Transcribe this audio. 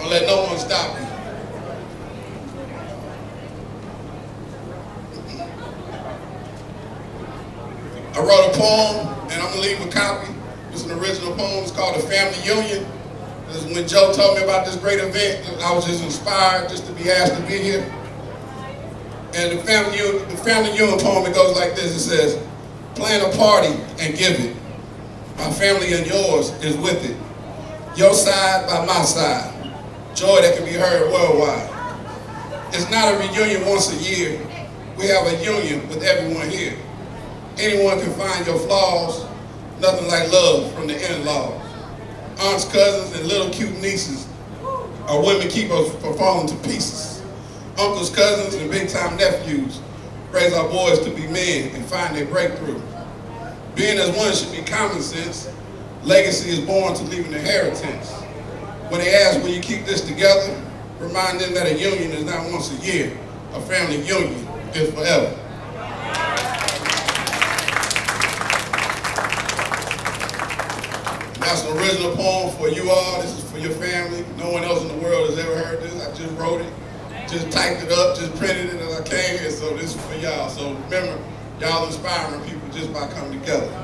Don't let no one stop you. I wrote a poem, and I'm gonna leave a copy. It's an original poem. It's called The Family Union. This is when Joe told me about this great event, I was just inspired just to be asked to be here. And the Family Union poem, it goes like this. It says, plan a party and give it. My family and yours is with it. Your side by my side. Joy that can be heard worldwide. It's not a reunion once a year. We have a union with everyone here. Anyone can find your flaws. Nothing like love from the in-laws. Aunts, cousins, and little cute nieces are women keep us from falling to pieces. Uncles, cousins, and big-time nephews raise our boys to be men and find their breakthrough. Being as one should be common sense. Legacy is born to leave an inheritance. When they ask, will you keep this together? Remind them that a union is not once a year. A family union is forever. That's an original poem for you all. This is for your family. No one else in the world has ever heard this. I just wrote it, just typed it up, just printed it as I came here. So this is for y'all. So remember, y'all inspiring people just by coming together.